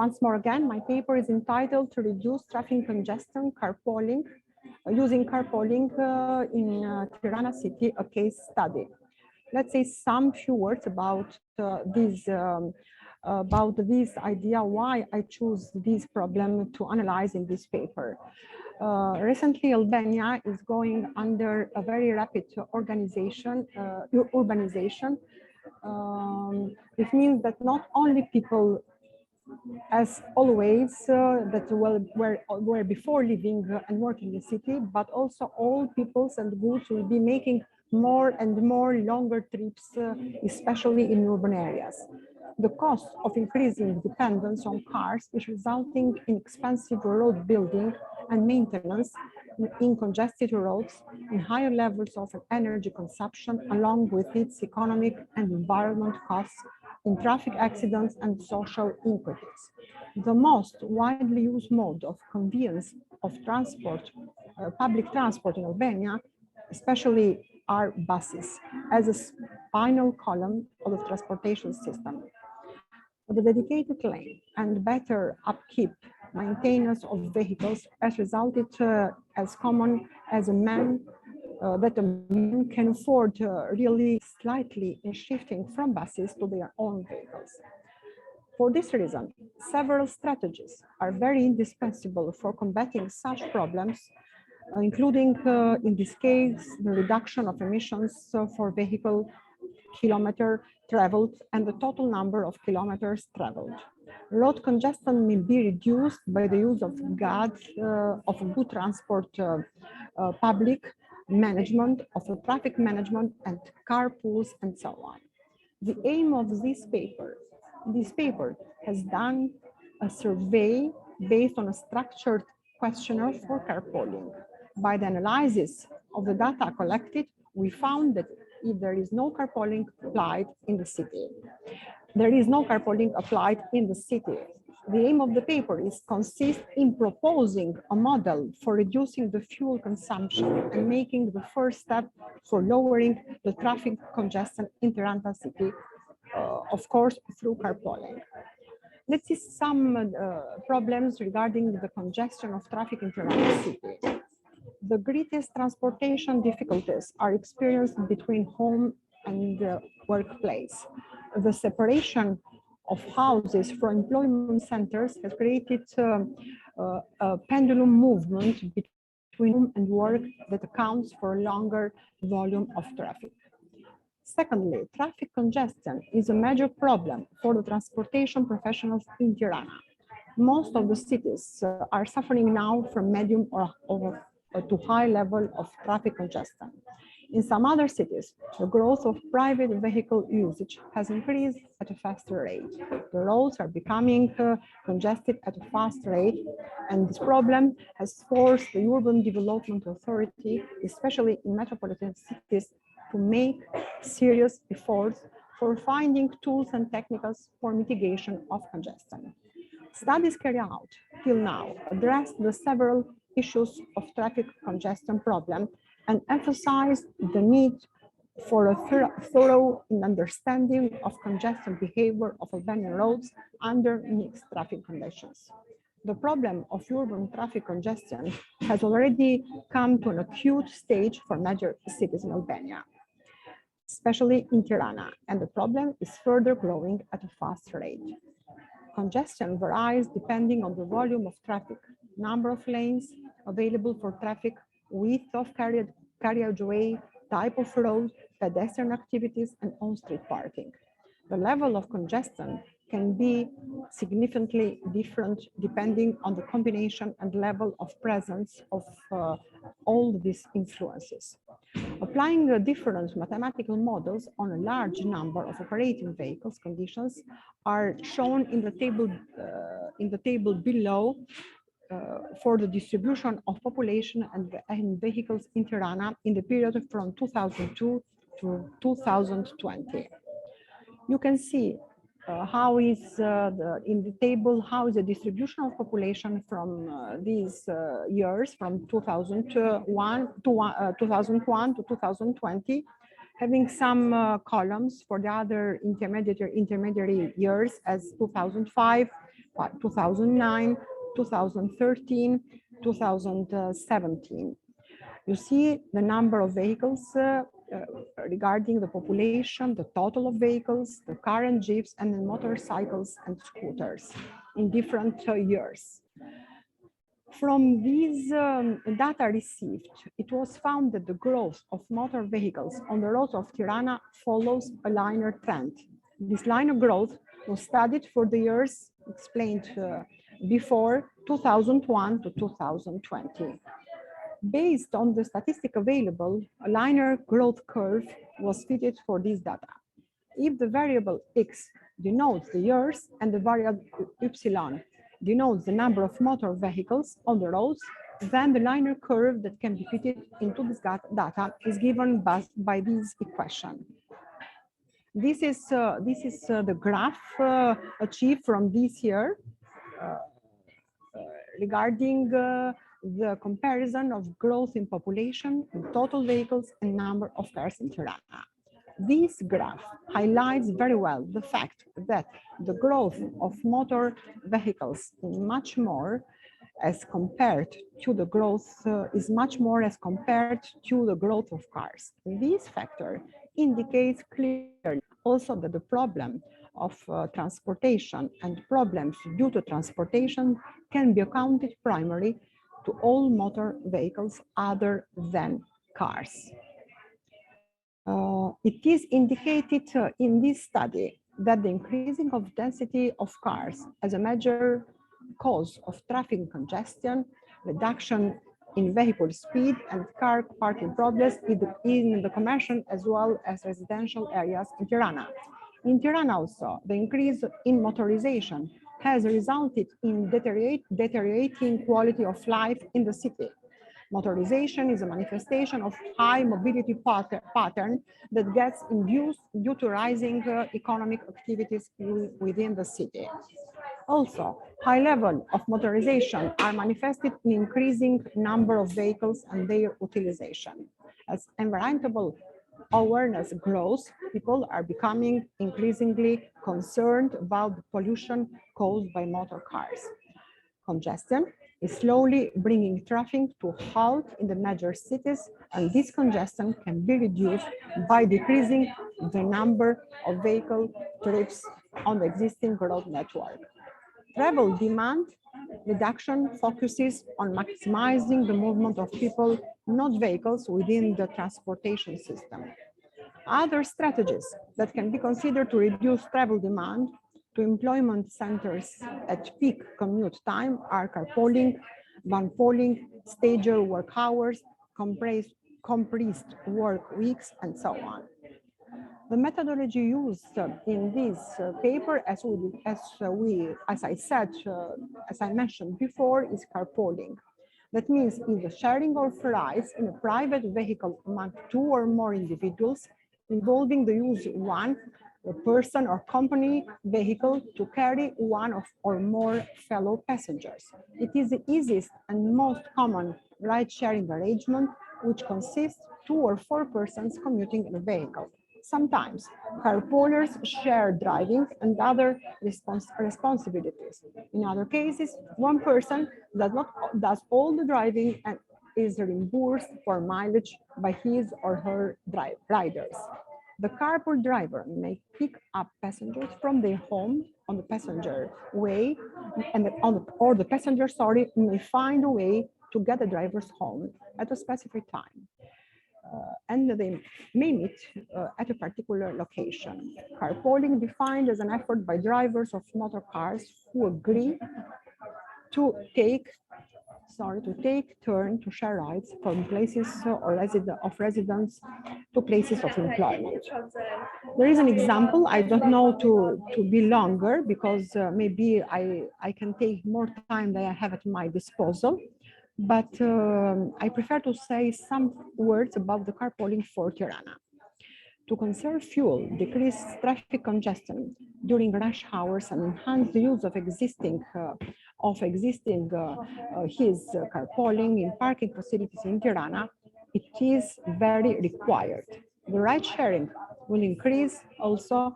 Once more again, my paper is entitled "To Reduce Traffic Congestion, Carpooling, Using Carpooling in Tirana City, a Case Study." Let's say some few words about this idea, why I choose this problem to analyze in this paper. Recently, Albania is going under a very rapid urbanization. It means that not only people, as always, that were before living and working in the city, but also all peoples and goods will be making more and more longer trips, especially in urban areas. The cost of increasing dependence on cars is resulting in expensive road building and maintenance in congested roads, in higher levels of energy consumption, along with its economic and environment costs in traffic accidents and social inequities. The most widely used mode of conveyance of transport, public transport in Albania, especially are buses, as a spinal column of the transportation system. The dedicated lane and better upkeep, maintenance of vehicles has resulted as common as a man can afford really slightly in shifting from buses to their own vehicles. For this reason, several strategies are very indispensable for combating such problems, including, in this case, the reduction of emissions for vehicle kilometer traveled and the total number of kilometers traveled. Road congestion may be reduced by the use of good transport, public management, of traffic management and carpools and so on. The aim of this paper has done a survey based on a structured questionnaire for carpooling. By the analysis of the data collected, we found that if there is no carpooling applied in the city, there is no carpooling applied in the city. The aim of the paper consists in proposing a model for reducing the fuel consumption and making the first step for lowering the traffic congestion in Tirana city, of course, through carpooling. Let's see some problems regarding the congestion of traffic in Tirana city. The greatest transportation difficulties are experienced between home and workplace. The separation of houses from employment centers has created a pendulum movement between home and work that accounts for a longer volume of traffic. Secondly, traffic congestion is a major problem for the transportation professionals in Tirana. Most of the cities are suffering now from medium or to high level of traffic congestion. In some other cities, the growth of private vehicle usage has increased at a faster rate. The roads are becoming congested at a fast rate, and this problem has forced the Urban Development Authority, especially in metropolitan cities, to make serious efforts for finding tools and techniques for mitigation of congestion. Studies carried out till now address the several issues of traffic congestion problem and emphasize the need for a thorough understanding of congestion behavior of Albanian roads under mixed traffic conditions. The problem of urban traffic congestion has already come to an acute stage for major cities in Albania, especially in Tirana, and the problem is further growing at a fast rate. Congestion varies depending on the volume of traffic, number of lanes available for traffic, width of carriageway, type of road, pedestrian activities, and on-street parking. The level of congestion can be significantly different depending on the combination and level of presence of all these influences. Applying different mathematical models on a large number of operating vehicles conditions are shown in the table below for the distribution of population and vehicles in Tirana in the period from 2002 to 2020. You can see how is in the table how is the distribution of population from these years from 2001 to 2020, having some columns for the other intermediary years as 2005, 2009, 2013, 2017. You see the number of vehicles regarding the population, the total of vehicles, the car and jeeps, and the motorcycles and scooters in different years. From these data received, it was found that the growth of motor vehicles on the roads of Tirana follows a linear trend. This linear growth was studied for the years explained before 2001 to 2020. Based on the statistic available, a linear growth curve was fitted for this data. If the variable x denotes the years and the variable y denotes the number of motor vehicles on the roads, then the linear curve that can be fitted into this data is given by this equation. This is the graph achieved from this year regarding the comparison of growth in population, in total vehicles, and number of cars in Tirana. This graph highlights very well the fact that the growth of motor vehicles is much more as compared to the growth as compared to the growth of cars. This factor indicates clearly also that the problem of transportation and problems due to transportation can be accounted primarily to all motor vehicles other than cars. It is indicated in this study that the increasing of density of cars as a major cause of traffic congestion, reduction in vehicle speed, and car parking problems in the commercial as well as residential areas in Tirana. In Tirana also, the increase in motorization has resulted in deteriorating quality of life in the city. Motorization is a manifestation of high mobility pattern that gets induced due to rising economic activities within the city. Also, high level of motorization are manifested in increasing number of vehicles and their utilization. As environmental awareness grows, people are becoming increasingly concerned about the pollution caused by motor cars. Congestion is slowly bringing traffic to a halt in the major cities, and this congestion can be reduced by decreasing the number of vehicle trips on the existing road network. Travel demand reduction focuses on maximizing the movement of people, not vehicles, within the transportation system. Other strategies that can be considered to reduce travel demand to employment centers at peak commute time are carpooling, van-pooling, stager work hours, compressed work weeks, and so on. The methodology used in this paper, as I mentioned before, is carpooling. That means either sharing of rides in a private vehicle among two or more individuals, involving the use of one person or company vehicle to carry one or more fellow passengers. It is the easiest and most common ride-sharing arrangement, which consists 2 or 4 persons commuting in a vehicle. Sometimes carpoolers share driving and other responsibilities. In other cases, one person does all the driving and is reimbursed for mileage by his or her riders. The carpool driver may pick up passengers from their home on the passenger way, or the passenger may find a way to get the driver's home at a specific time. And they may meet at a particular location. Carpooling defined as an effort by drivers of motor cars who agree to take turn to share rides from places of residence to places of employment. There is an example. I don't know to be longer because maybe I can take more time than I have at my disposal. But I prefer to say some words about the carpooling for Tirana. To conserve fuel, decrease traffic congestion during rush hours, and enhance the use of existing carpooling in parking facilities in Tirana, it is very required. The ride sharing will increase also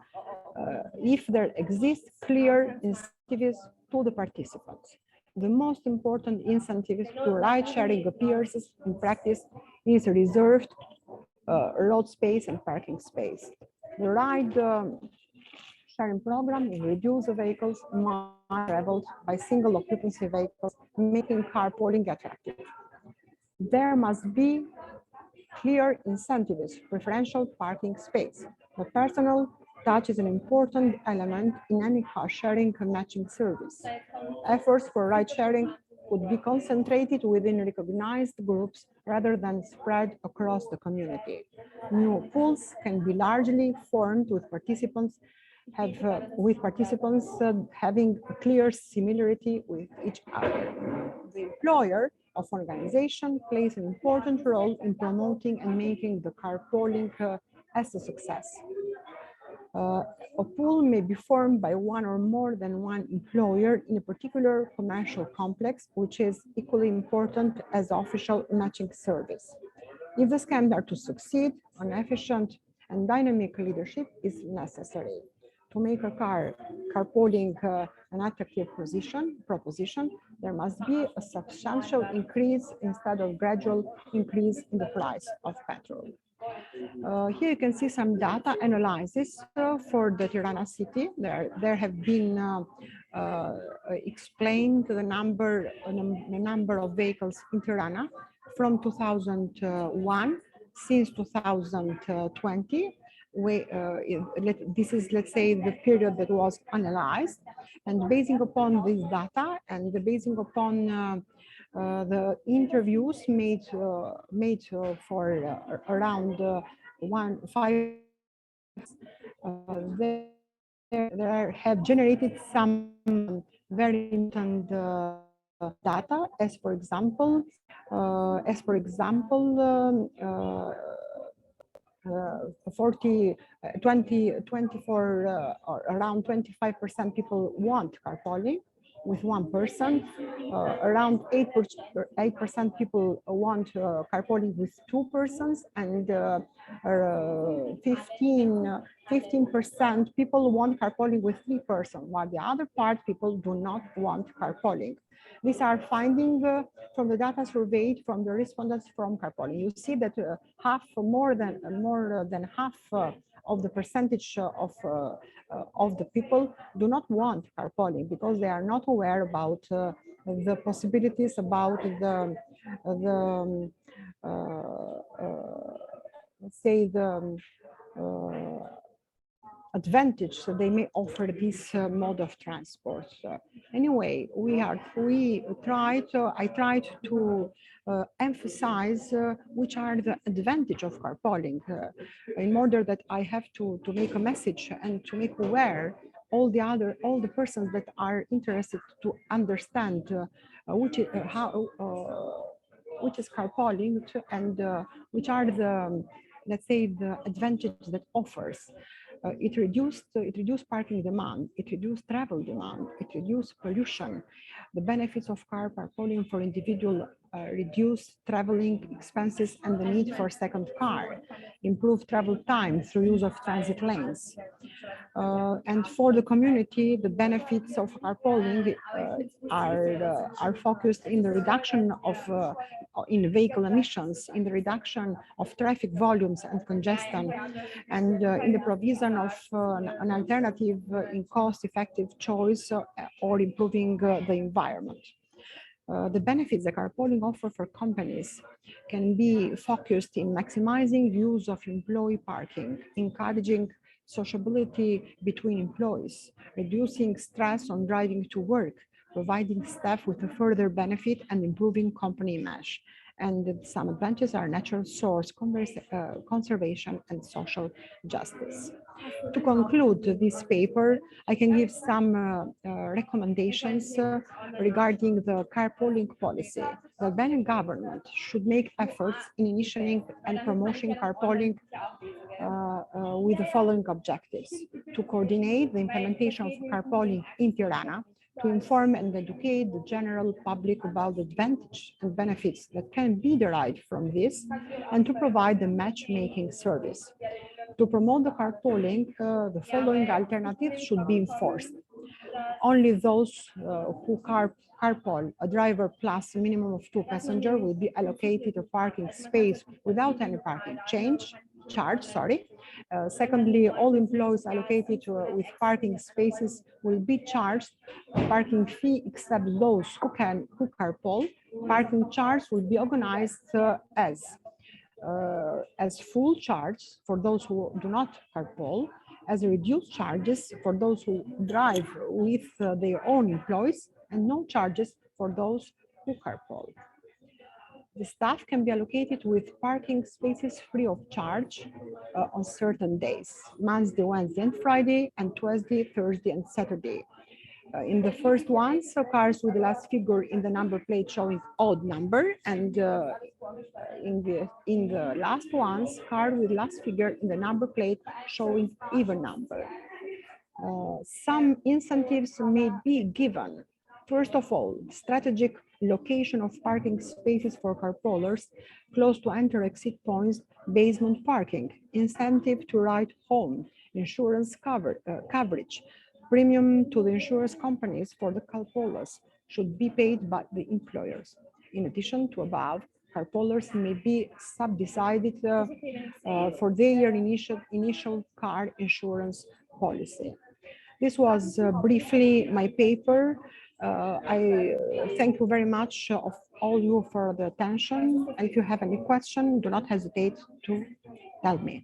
if there exist clear incentives to the participants. The most important incentive to ride sharing appears in practice is reserved road space and parking space. The ride sharing program will reduce the vehicles traveled by single occupancy vehicles, making carpooling attractive. There must be clear incentives, preferential parking space. The personal touch is an important element in any car sharing and matching service. Efforts for ride sharing would be concentrated within recognized groups rather than spread across the community. New pools can be largely formed with participants having a clear similarity with each other. The employer of organization plays an important role in promoting and making the carpooling as a success. A pool may be formed by one or more than one employer in a particular commercial complex, which is equally important as official matching service. If the schemes are to succeed, an efficient and dynamic leadership is necessary. To make a carpooling an attractive proposition, there must be a substantial increase instead of gradual increase in the price of petrol. Here you can see some data analysis for the Tirana city. There have been explained the number of vehicles in Tirana from 2001 since 2020. This is, let's say, the period that was analyzed, and basing upon this data and basing upon the interviews made for around 5, there have generated some very important data, as for example, 24 or around 25% people want carpooling with one person. Around 8% people want carpooling with two persons, and 15% people want carpooling with three persons, while the other part people do not want carpooling. These are findings from the data surveyed from the respondents from carpooling. You see that more than half of the percentage of the people do not want carpooling because they are not aware about the possibilities, about let's say the advantage that they may offer this mode of transport. Anyway, I tried to emphasize which are the advantage of carpooling in order that I have to make a message and to make aware all the persons that are interested to understand which is carpooling and which are the, let's say, the advantages that offers. It reduced parking demand, it reduced travel demand, it reduced pollution. The benefits of carpooling for individual reduce traveling expenses and the need for a second car, improve travel time through use of transit lanes. And for the community, the benefits of carpooling are focused in the reduction of in vehicle emissions, in the reduction of traffic volumes and congestion, and in the provision of an alternative in cost-effective choice or improving the environment. The benefits that carpooling offer for companies can be focused in maximizing use of employee parking, encouraging sociability between employees, reducing stress on driving to work, providing staff with a further benefit, and improving company image. And some advantages are natural source, conservation, and social justice. To conclude this paper, I can give some recommendations regarding the carpooling policy. The Albanian government should make efforts in initiating and promoting carpooling with the following objectives: to coordinate the implementation of carpooling in Tirana, to inform and educate the general public about the advantage and benefits that can be derived from this, and to provide the matchmaking service. To promote the carpooling, the following alternatives should be enforced: Only those who carpool, a driver plus a minimum of 2 passengers, will be allocated a parking space without any parking charge. Secondly, all employees allocated with parking spaces will be charged a parking fee except those who carpool. Parking charge will be organized as full charge for those who do not carpool, as reduced charges for those who drive with their own employees, and no charges for those who carpool. The staff can be allocated with parking spaces free of charge on certain days: Monday, Wednesday, and Friday, and Tuesday, Thursday, and Saturday. In the first ones, cars with the last figure in the number plate showing odd number, and in the last ones, car with last figure in the number plate showing even number. Some incentives may be given. First of all, strategic location of parking spaces for carpoolers close to enter-exit points based on parking, incentive to ride home, insurance coverage, premium to the insurance companies for the carpoolers should be paid by the employers. In addition to above, carpoolers may be subsidized for their initial car insurance policy. This was briefly my paper. I thank you very much of all you for the attention. And if you have any question, do not hesitate to tell me.